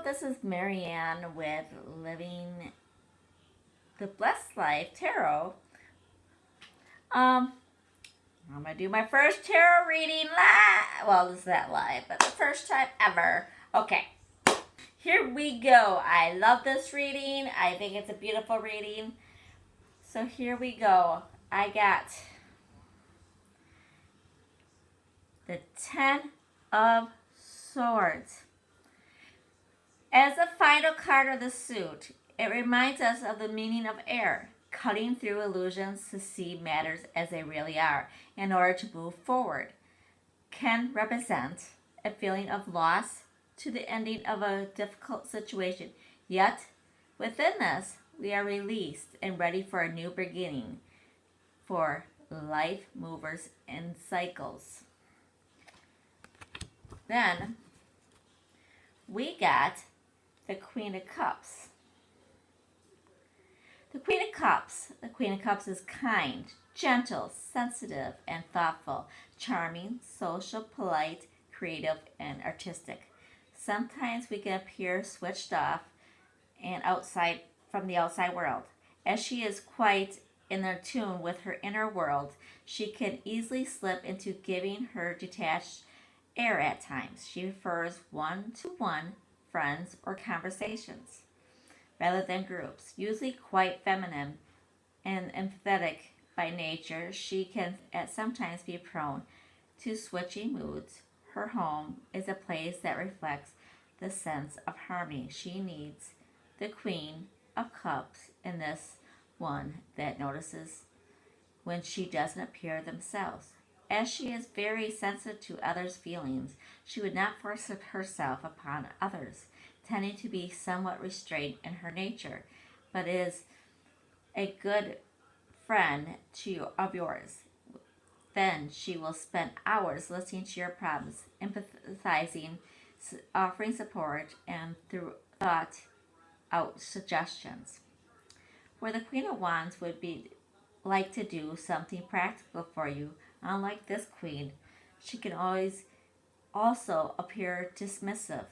this is Marianne with Living the Blessed Life Tarot. I'm gonna do my first tarot reading live. Well, this is not live, but the first time ever. Okay, here we go. I love this reading. I think it's a beautiful reading. So here we go. I got the 10 of Swords. As the final card of the suit, it reminds us of the meaning of air, cutting through illusions to see matters as they really are in order to move forward. Can represent a feeling of loss to the ending of a difficult situation. Yet, within this, we are released and ready for a new beginning for life movers and cycles. Then, we got the Queen of Cups. The Queen of Cups is kind, gentle, sensitive, and thoughtful, charming, social, polite, creative, and artistic. Sometimes we can appear switched off and outside from the outside world. As she is quite in tune with her inner world, she can easily slip into giving her detached air at times. She prefers one-to-one friends or conversations rather than groups. Usually quite feminine and empathetic by nature, she can sometimes be prone to switching moods. Her home is a place that reflects the sense of harmony. She needs the Queen of Cups in this one that notices when she doesn't appear themselves. As she is very sensitive to others' feelings, she would not force herself upon others, tending to be somewhat restrained in her nature, but is a good friend of yours. Then she will spend hours listening to your problems, empathizing, offering support, and through thought out suggestions. Where the Queen of Wands would be like to do something practical for you, unlike this queen, she can always also appear dismissive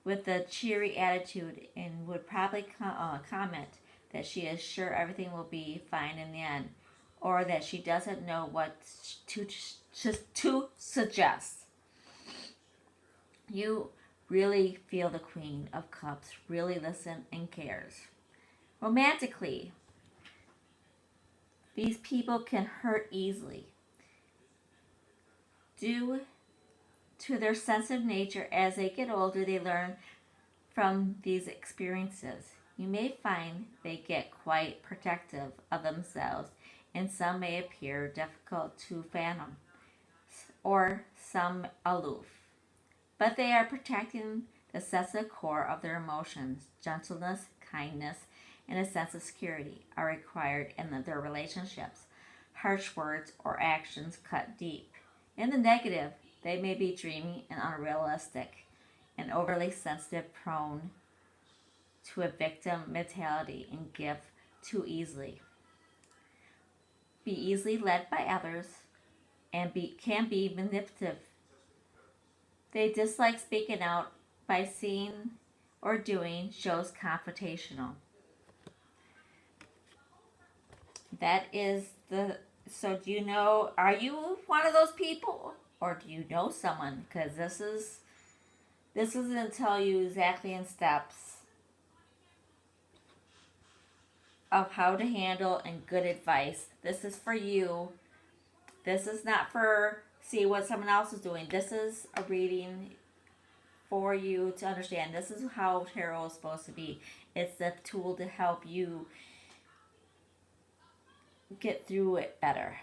with a cheery attitude and would probably comment that she is sure everything will be fine in the end, or that she doesn't know what to suggest. You really feel the Queen of Cups, really listen and cares. Romantically, these people can hurt easily due to their sensitive nature. As they get older, they learn from these experiences. You may find they get quite protective of themselves, and some may appear difficult to fathom, or some aloof. But they are protecting the sensitive core of their emotions. Gentleness, kindness, and a sense of security are required in their relationships. Harsh words or actions cut deep. In the negative, they may be dreamy and unrealistic and overly sensitive, prone to a victim mentality and give too easily. Be easily led by others and can be manipulative. They dislike speaking out by seeing or doing shows confrontational. That is so do you know, are you one of those people? Or do you know someone? Because this is going to tell you exactly in steps of how to handle and good advice. This is for you. This is not for see what someone else is doing. This is a reading for you to understand. This is how tarot is supposed to be. It's the tool to help you get through it better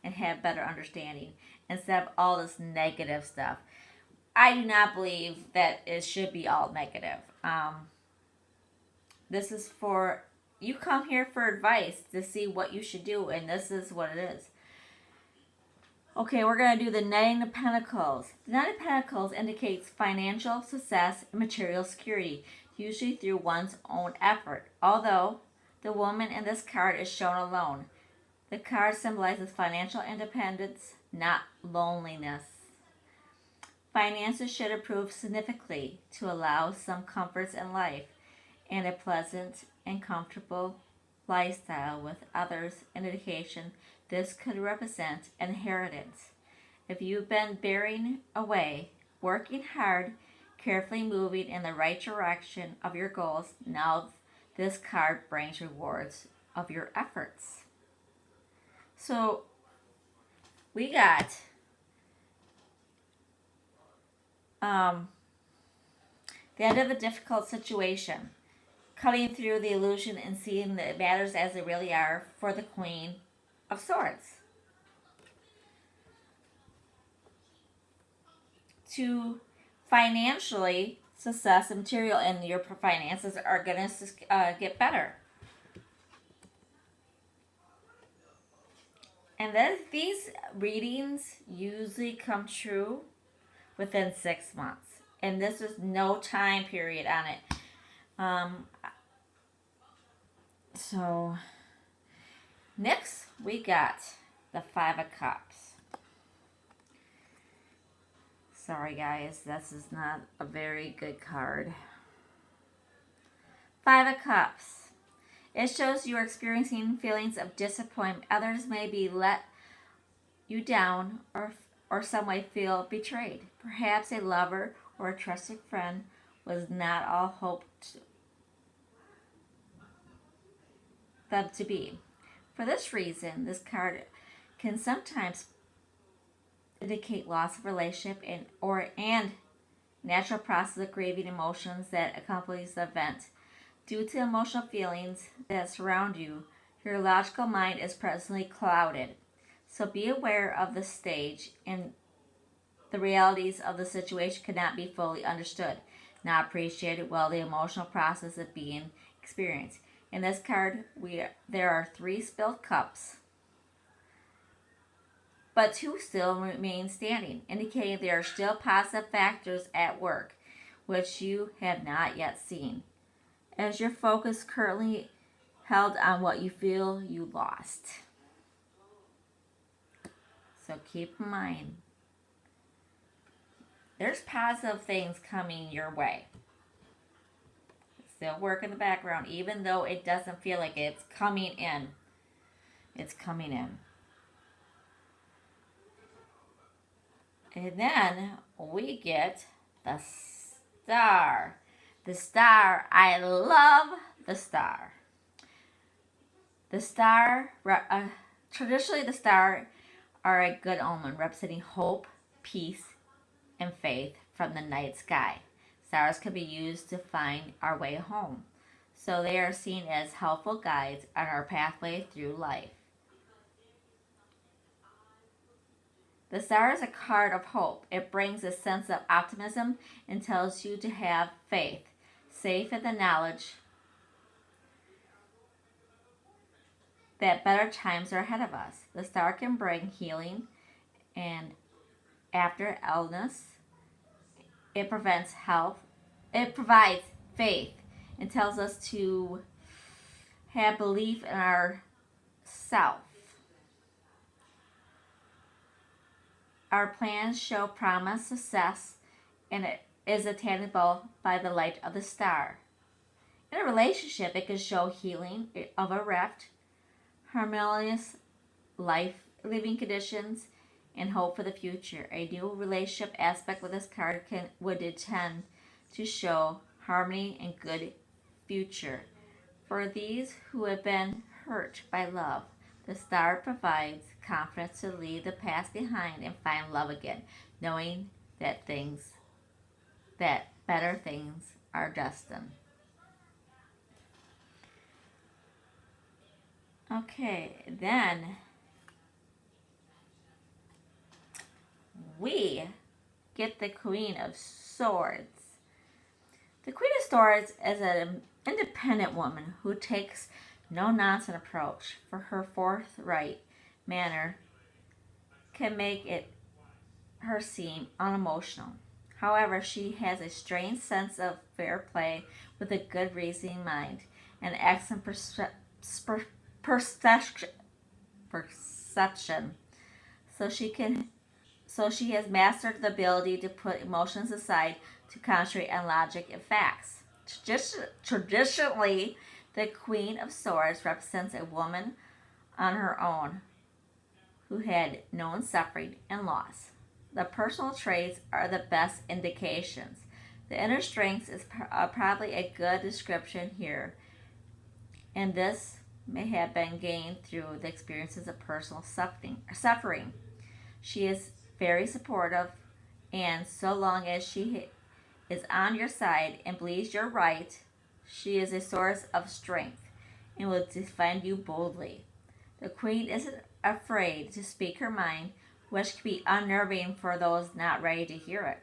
and have better understanding instead of all this negative stuff. I do not believe that it should be all negative. This is for you come here for advice to see what you should do, and this is what it is. Okay, we're going to do the Nine of Pentacles. The Nine of Pentacles indicates financial success and material security, usually through one's own effort. Although the woman in this card is shown alone, the card symbolizes financial independence, not loneliness. Finances should improve significantly to allow some comforts in life and a pleasant and comfortable lifestyle with others. In education, this could represent inheritance. If you've been bearing away, working hard, carefully moving in the right direction of your goals, now this card brings rewards of your efforts. So we got um, the end of a difficult situation, cutting through the illusion and seeing the matters as they really are for the Queen of Swords. To financially success and material and your finances are going to get better. And then these readings usually come true within 6 months. And this is no time period on it. So next we got the Five of Cups. Sorry guys, this is not a very good card. Five of Cups. It shows you are experiencing feelings of disappointment. Others may be let you down or some way feel betrayed. Perhaps a lover or a trusted friend was not all hoped them to be. For this reason, this card can sometimes indicate loss of relationship and natural process of grieving emotions that accompanies the event. Due to emotional feelings that surround you, your logical mind is presently clouded. So be aware of the stage and the realities of the situation cannot be fully understood, not appreciated while the emotional process is being experienced. In this card, there are 3 spilled cups, but 2 still remain standing, indicating there are still positive factors at work, which you have not yet seen, as your focus currently held on what you feel you lost. So keep in mind, there's positive things coming your way. Still work in the background, even though it doesn't feel like it's coming in. It's coming in. And then we get the Star. The Star, I love the Star. The Star, traditionally the Star are a good omen, representing hope, peace, and faith from the night sky. Stars can be used to find our way home, so they are seen as helpful guides on our pathway through life. The Star is a card of hope. It brings a sense of optimism and tells you to have faith, safe in the knowledge that better times are ahead of us. The Star can bring healing, and after illness, it prevents health. It provides faith and tells us to have belief in ourself. Our plans show promise, success, and it is attainable by the light of the star. In a relationship, it can show healing of a rift, harmonious life living conditions, and hope for the future. A new relationship aspect with this card would intend to show harmony and good future. For these who have been hurt by love, the Star provides confidence to leave the past behind and find love again, knowing that better things are destined. Okay, then we get the Queen of Swords. The Queen of Swords is an independent woman who takes no-nonsense approach. For her forthright manner can make her seem unemotional. However, she has a strange sense of fair play with a good reasoning mind and excellent perception. So she can So she has mastered the ability to put emotions aside to concentrate on logic and facts. Traditionally, the Queen of Swords represents a woman on her own who had known suffering and loss. The personal traits are the best indications. The inner strength is probably a good description here, and this may have been gained through the experiences of personal suffering. She is very supportive, and so long as she is on your side and believes you're right, she is a source of strength and will defend you boldly. The queen isn't afraid to speak her mind, which can be unnerving for those not ready to hear it.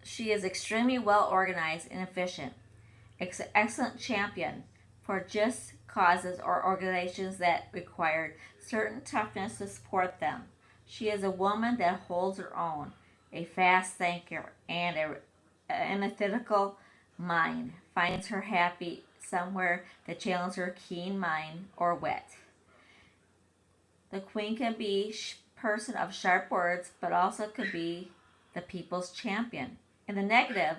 She is extremely well organized and efficient, excellent champion for just causes or organizations that require certain toughness to support them. She is a woman that holds her own, a fast thinker, and an analytical mind. Finds her happy somewhere that challenges her keen mind or wit. The queen can be a person of sharp words, but also could be the people's champion. In the negative,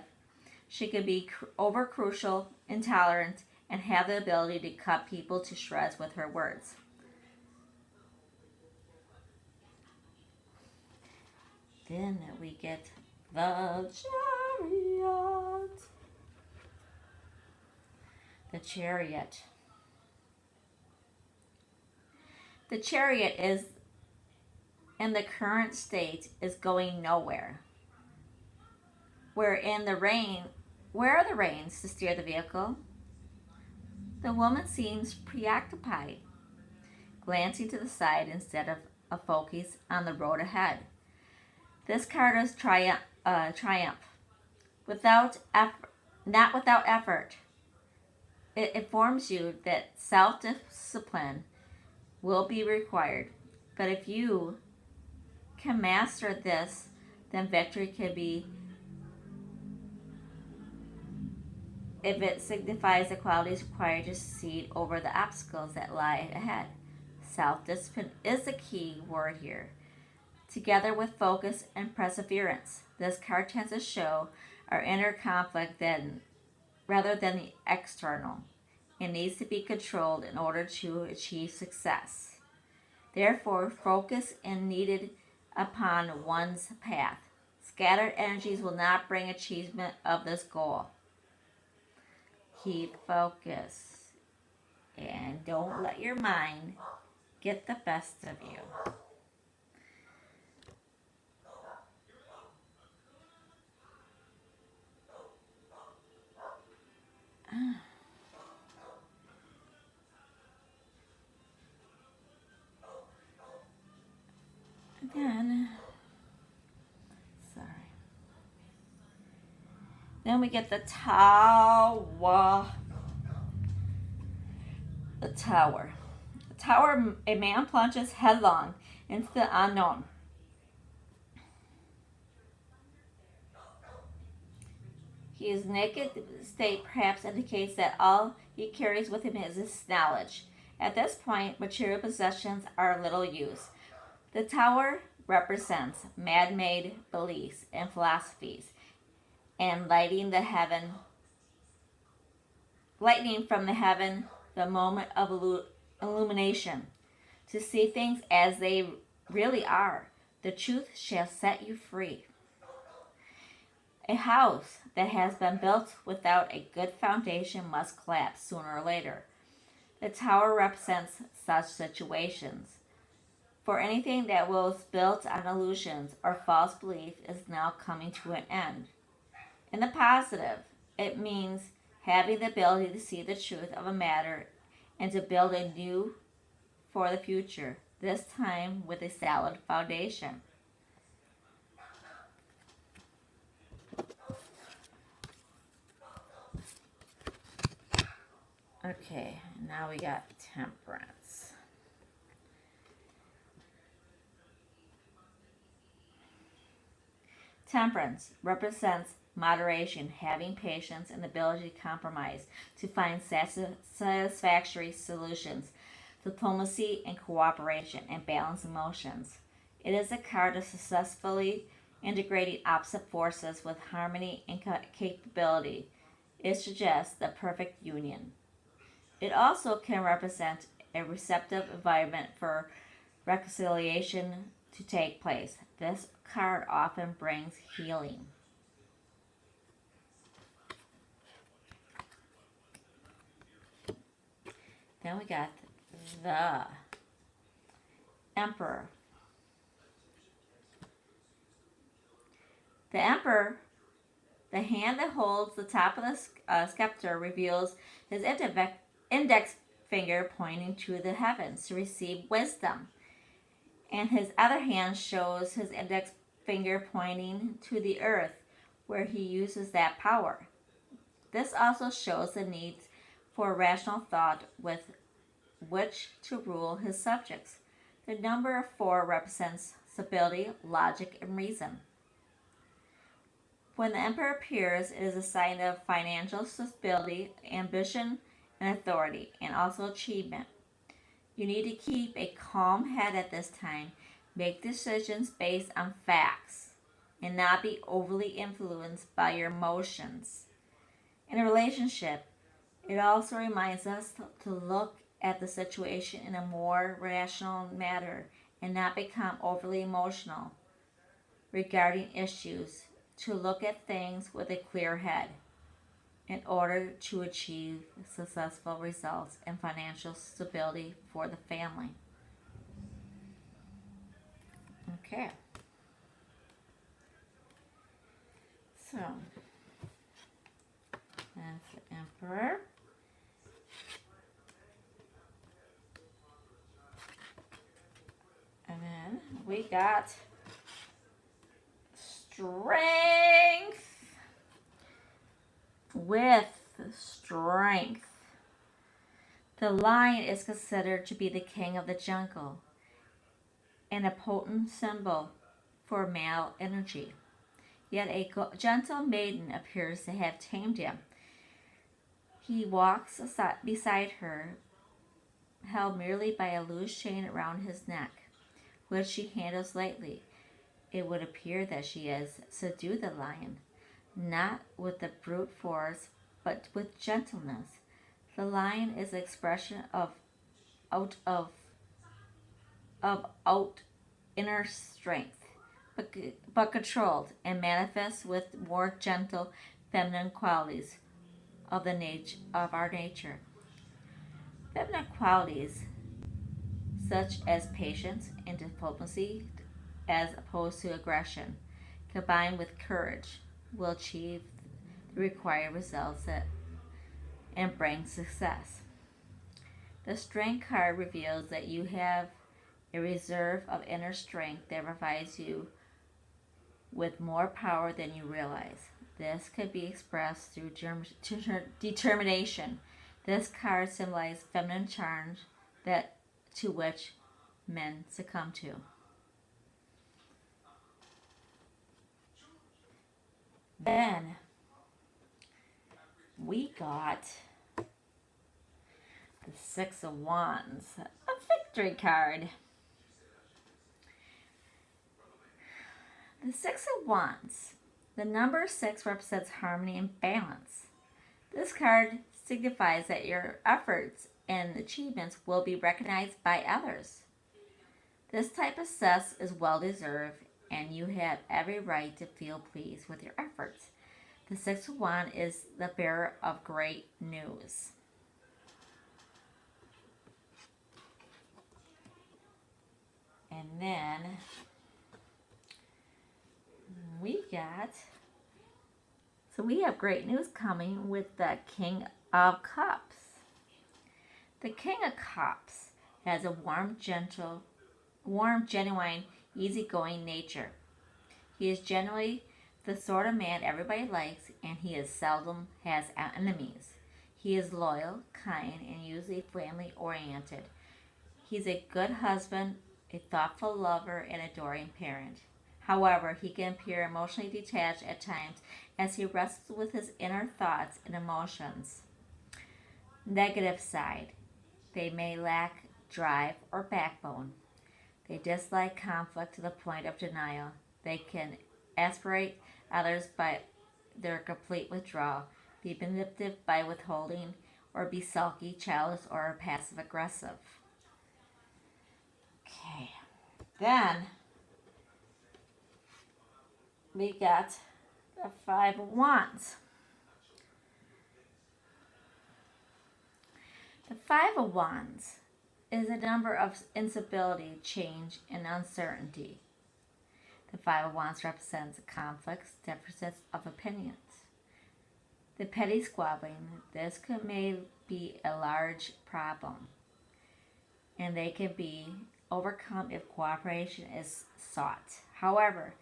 she could be over crucial, intolerant, and have the ability to cut people to shreds with her words. Then we get the chariot. The chariot. The chariot is in the current state is going nowhere. Where are the reins to steer the vehicle? The woman seems preoccupied, glancing to the side instead of a focus on the road ahead. This card is triumph. Without effort, not without effort. It informs you that self-discipline will be required. But if you can master this, then victory can be if it signifies the qualities required to succeed over the obstacles that lie ahead. Self-discipline is the key word here, together with focus and perseverance. This card tends to show our inner conflict rather than the external. It needs to be controlled in order to achieve success. Therefore, focus is needed upon one's path. Scattered energies will not bring achievement of this goal. Keep focus and don't let your mind get the best of you. Then, sorry. Then we get the tower. The tower. The tower, a man plunges headlong into the unknown. His naked state perhaps indicates that all he carries with him is his knowledge. At this point, material possessions are of little use. The tower represents man-made beliefs and philosophies, and lightning from the heaven, the moment of illumination, to see things as they really are. The truth shall set you free. A house that has been built without a good foundation must collapse sooner or later. The tower represents such situations. For anything that was built on illusions or false belief is now coming to an end. In the positive, it means having the ability to see the truth of a matter and to build a new for the future, this time with a solid foundation. Okay, now we got temperance. Temperance represents moderation, having patience, and the ability to compromise to find satisfactory solutions. diplomacy and cooperation, and balanced emotions. It is a card of successfully integrating opposite forces with harmony and capability. It suggests the perfect union. It also can represent a receptive environment for reconciliation to take place. This card often brings healing. Then we got the Emperor. The Emperor, the hand that holds the top of the scepter, reveals his index finger pointing to the heavens to receive wisdom, and his other hand shows his index finger pointing to the earth, where he uses that power. This also shows the need for rational thought with which to rule his subjects. The number 4 represents stability, logic, and reason. When the emperor appears, it is a sign of financial stability, ambition, and authority, and also achievement. You need to keep a calm head at this time, make decisions based on facts, and not be overly influenced by your emotions. In a relationship, it also reminds us to look at the situation in a more rational manner and not become overly emotional regarding issues, to look at things with a clear head in order to achieve successful results and financial stability for the family. Okay. So, that's the Emperor. And then we got Strength. With strength. The lion is considered to be the king of the jungle and a potent symbol for male energy. Yet a gentle maiden appears to have tamed him. He walks beside her, held merely by a loose chain around his neck, which she handles lightly. It would appear that she has subdued the lion, not with the brute force, but with gentleness. The lion is an expression of out inner strength, but controlled and manifests with more gentle feminine qualities of our nature. Feminine qualities such as patience and diplomacy, as opposed to aggression, combined with courage, will achieve the required results and bring success. The Strength card reveals that you have a reserve of inner strength that provides you with more power than you realize. This could be expressed through determination. This card symbolizes feminine charms that to which men succumb to. Then we got the Six of Wands, a victory card. The Six of Wands. The number 6 represents harmony and balance. This card signifies that your efforts and achievements will be recognized by others. This type of success is well deserved, and you have every right to feel pleased with your efforts. The Six of Wands is the bearer of great news. And then we have great news coming with the King of Cups. The King of Cups has a warm, genuine, easygoing nature. He is generally the sort of man everybody likes, and he is seldom has enemies. He is loyal, kind, and usually family oriented. He's a good husband, a thoughtful lover, and adoring parent. However, he can appear emotionally detached at times as he wrestles with his inner thoughts and emotions. Negative side. They may lack drive, or backbone. They dislike conflict to the point of denial. They can aspirate others by their complete withdrawal, be manipulative by withholding, or be sulky, childish, or passive aggressive. Okay, then we got the Five of Wands. The Five of Wands is a number of instability, change, and uncertainty. The Five of Wands represents conflicts, differences of opinions. The petty squabbling, this may be a large problem, and they can be overcome if cooperation is sought. However,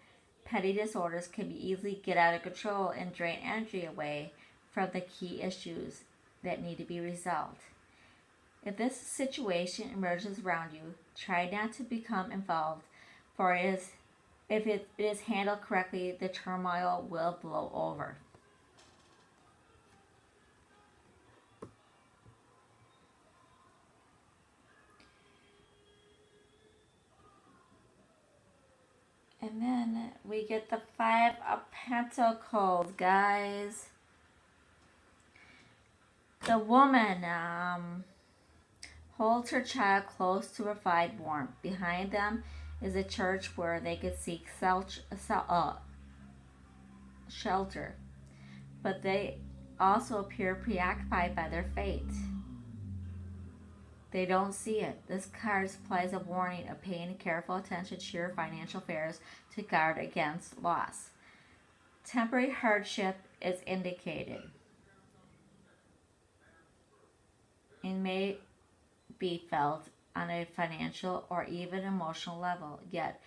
petty disorders can be easily get out of control and drain energy away from the key issues that need to be resolved. If this situation emerges around you, try not to become involved, for if it is handled correctly, the turmoil will blow over. And then we get the Five of Pentacles, guys. The woman holds her child close to provide warmth. Behind them is a church where they could seek shelter, but they also appear preoccupied by their fate. They don't see it. This card supplies a warning of paying careful attention to your financial affairs to guard against loss. Temporary hardship is indicated and may be felt on a financial or even emotional level, yet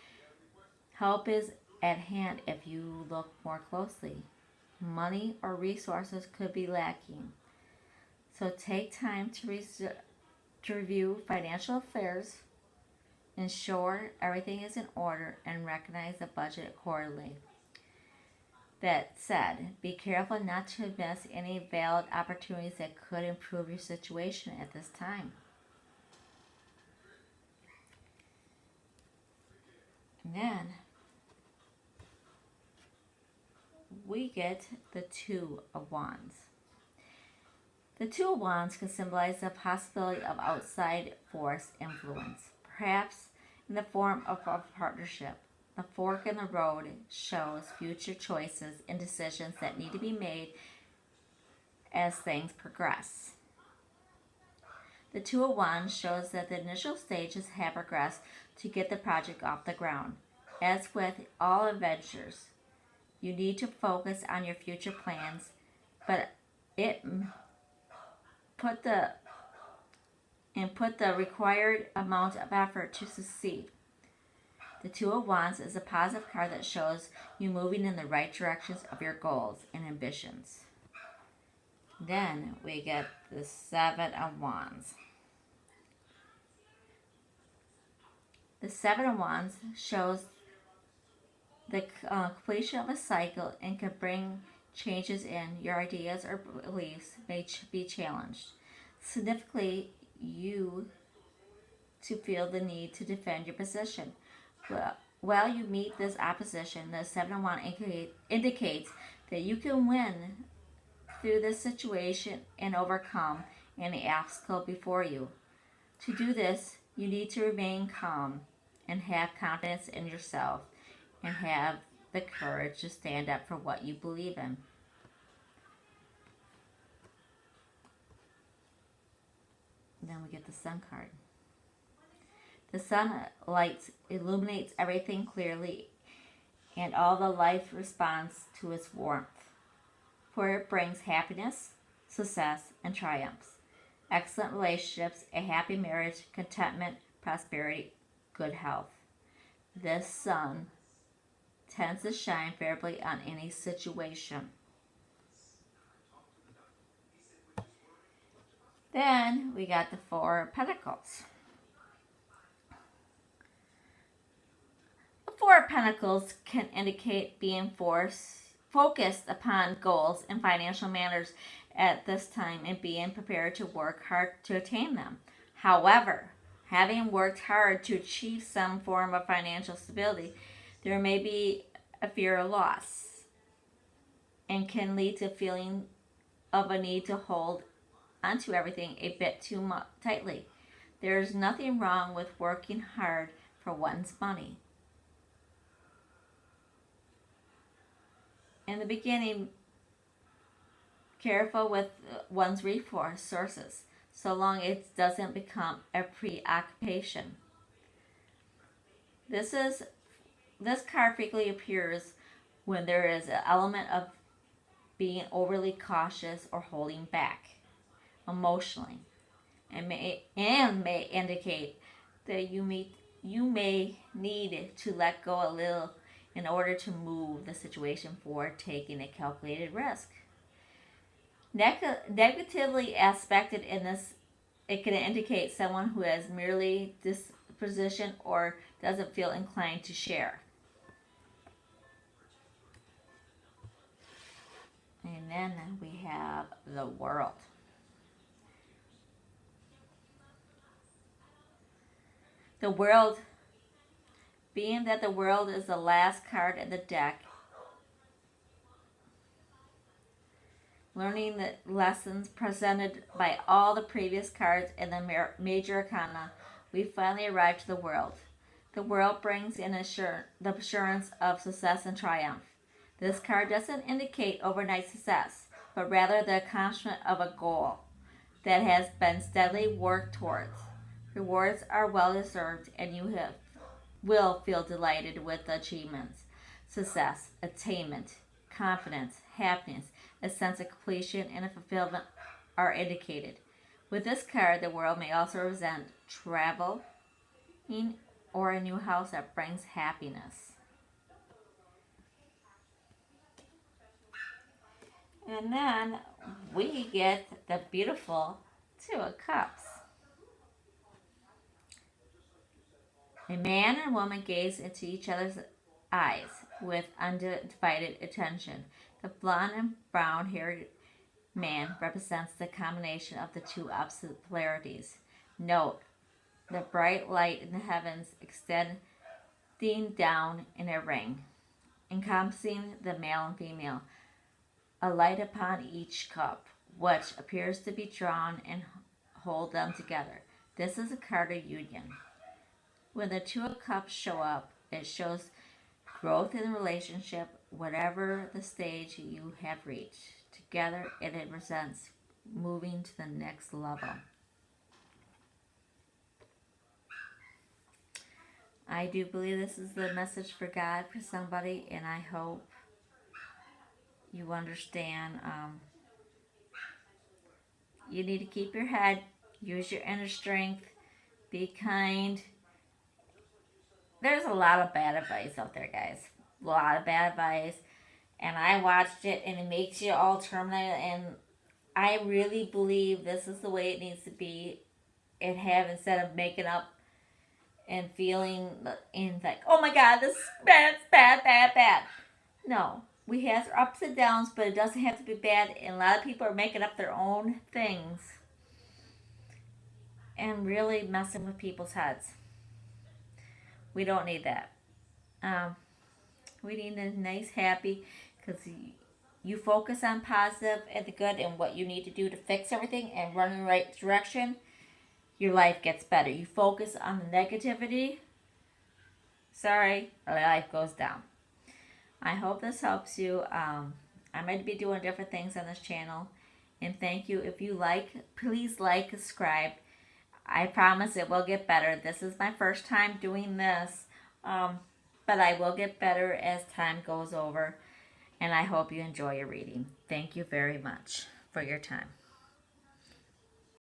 help is at hand if you look more closely. Money or resources could be lacking, so take time to review financial affairs, ensure everything is in order, and recognize the budget accordingly. That said, be careful not to miss any valid opportunities that could improve your situation at this time. And then we get the Two of Wands. The Two of Wands can symbolize the possibility of outside force influence, perhaps in the form of a partnership. The fork in the road shows future choices and decisions that need to be made as things progress. The Two of Wands shows that the initial stages have progressed to get the project off the ground. As with all adventures, you need to focus on your future plans, but put the required amount of effort to succeed. The Two of Wands is a positive card that shows you moving in the right directions of your goals and ambitions. Then we get the Seven of Wands. The Seven of Wands shows the completion of a cycle and can bring changes in your ideas or beliefs may be challenged. Significantly, you to feel the need to defend your position. While you meet this opposition, the Seven of Wands indicates that you can win through this situation and overcome any obstacle before you. To do this, you need to remain calm and have confidence in yourself and have the courage to stand up for what you believe in. And then we get the Sun card. The sun illuminates everything clearly, and all the life responds to its warmth, for it brings happiness, success, and triumphs, excellent relationships, a happy marriage, contentment, prosperity, good health. This sun tends to shine favorably on any situation. Then we got the Four of Pentacles. The Four of Pentacles can indicate being focused upon goals and financial matters at this time and being prepared to work hard to attain them. However, Having worked hard to achieve some form of financial stability, there may be a fear of loss and can lead to a feeling of a need to hold onto everything a bit too tightly. There is nothing wrong with working hard for one's money. In the beginning, careful with one's resources, so long it doesn't become a preoccupation. This card frequently appears when there is an element of being overly cautious or holding back emotionally, and may indicate that you may need to let go a little in order to move the situation forward, taking a calculated risk. Negatively aspected in this, it can indicate someone who has merely disposition or doesn't feel inclined to share. And then we have the World. The World, being that the World is the last card in the deck, learning the lessons presented by all the previous cards in the major arcana, we finally arrive to the World. The World brings in the assurance of success and triumph. This card doesn't indicate overnight success, but rather the accomplishment of a goal that has been steadily worked towards. Rewards are well deserved, and you will feel delighted with the achievements. Success, attainment, confidence, happiness, a sense of completion, and a fulfillment are indicated. With this card, the World may also represent travel or a new house that brings happiness. And then we get the beautiful Two of Cups. A man and woman gaze into each other's eyes with undivided attention. The blonde and brown-haired man represents the combination of the two opposite polarities. Note the bright light in the heavens extending down in a ring, encompassing the male and female. A light upon each cup, which appears to be drawn and hold them together. This is a card of union. When the Two of Cups show up, it shows growth in the relationship, whatever the stage you have reached. Together, it represents moving to the next level. I do believe this is the message for God for somebody, and I hope you understand. You need to keep your head, use your inner strength, be kind. There's a lot of bad advice out there, guys. A lot of bad advice. And I watched it, and it makes you all terminate. And I really believe this is the way it needs to be. Instead of making up and feeling in like, oh my God, this is bad, it's bad, bad, bad. No. We have our ups and downs, but it doesn't have to be bad. And a lot of people are making up their own things and really messing with people's heads. We don't need that. We need a nice, happy, because you focus on positive and the good and what you need to do to fix everything and run in the right direction, your life gets better. You focus on the negativity, life goes down. I hope this helps you. I'm going to be doing different things on this channel. And thank you. If you like, please like, subscribe. I promise it will get better. This is my first time doing this. But I will get better as time goes over. And I hope you enjoy your reading. Thank you very much for your time.